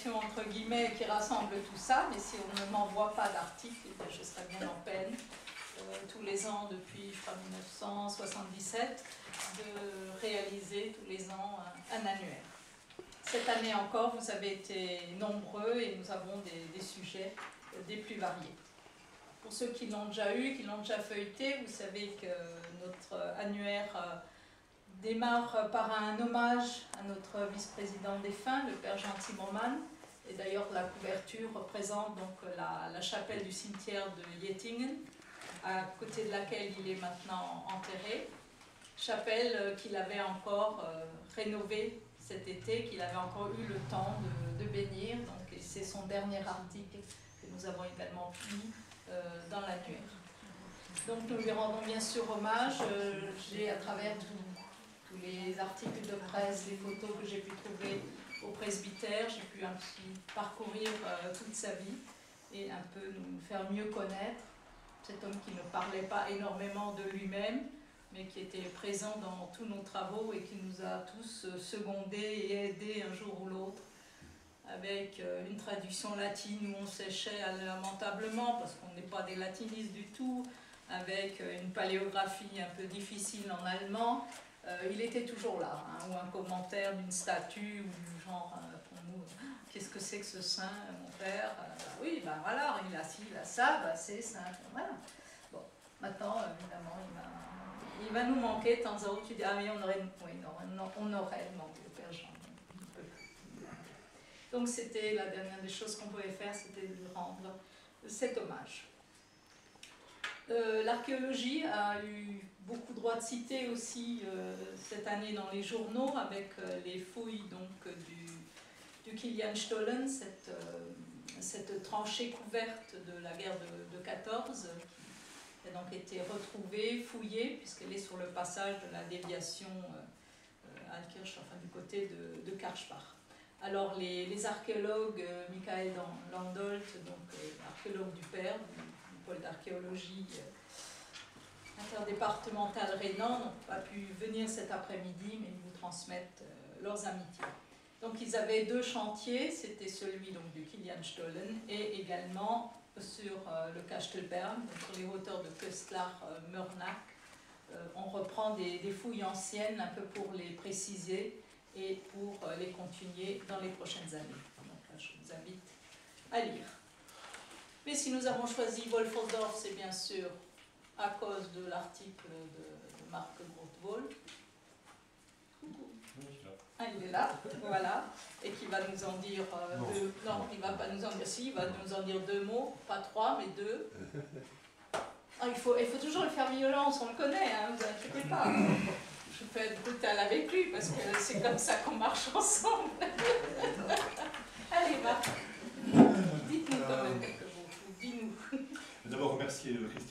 publication entre guillemets qui rassemble tout ça, mais si on ne m'envoie pas d'article, je serais bien en peine, tous les ans depuis, je crois, 1977, de réaliser tous les ans un annuaire. Cette année encore, vous avez été nombreux et nous avons des sujets des plus variés. Pour ceux qui l'ont déjà eu, qui l'ont déjà feuilleté, vous savez que notre annuaire démarre par un hommage à notre vice-président défunt, le père Jean Timmerman. Et d'ailleurs, la couverture représente donc la chapelle du cimetière de Yettingen, à côté de laquelle il est maintenant enterré. Chapelle qu'il avait encore rénovée cet été, qu'il avait encore eu le temps de bénir. Donc, c'est son dernier article que nous avons également mis dans l'annuaire. Donc, nous lui rendons bien sûr hommage. J'ai, à travers tous les articles de presse, les photos que j'ai pu trouver au presbytère, j'ai pu un petit parcourir toute sa vie et un peu nous faire mieux connaître cet homme qui ne parlait pas énormément de lui-même, mais qui était présent dans tous nos travaux et qui nous a tous secondés et aidés un jour ou l'autre, avec une traduction latine où on séchait lamentablement, parce qu'on n'est pas des latinistes du tout, avec une paléographie un peu difficile en allemand. Il était toujours là, hein, ou un commentaire d'une statue, ou du genre, pour nous, qu'est-ce que c'est que ce saint, mon père oui, ben voilà, il a ci, il a ça, ben c'est saint, voilà. Bon, maintenant, évidemment, il va nous manquer de temps en temps. Tu dis, ah oui, on aurait manqué le père Jean. Donc c'était la dernière des choses qu'on pouvait faire, c'était de lui rendre cet hommage. L'archéologie a eu beaucoup droit de citer aussi cette année dans les journaux avec les fouilles donc, du Kilianstollen, cette tranchée couverte de la guerre de 14 qui a donc été retrouvée, fouillée, puisqu'elle est sur le passage de la déviation à Altkirch, enfin du côté de Karlsbach. Alors les archéologues, Michael Landolt, donc archéologue du père, du pôle d'archéologie interdépartemental rhénan, n'ont pas pu venir cet après-midi, mais ils vous transmettent leurs amitiés. Donc ils avaient deux chantiers, c'était celui donc, du Kilianstollen et également sur le Kastelberg, sur les hauteurs de Köstlar-Mörnach. On reprend des fouilles anciennes un peu pour les préciser et pour les continuer dans les prochaines années. Donc là, je vous invite à lire. Mais si nous avons choisi Wolferdorf, c'est bien sûr à cause de l'article de Marc Grothwohl. Ah, il est là, voilà, et qui va nous en dire deux. Non, il ne va pas nous en dire, si, il va nous en dire deux mots, pas trois, mais deux. Ah, il faut toujours le faire violence, on le connaît, hein, ne vous inquiétez pas. Je peux être brutale avec lui, parce que c'est comme ça qu'on marche ensemble. Allez, Marc, dites-nous quand même quelques mots, dis-nous. D'abord remercier Christian.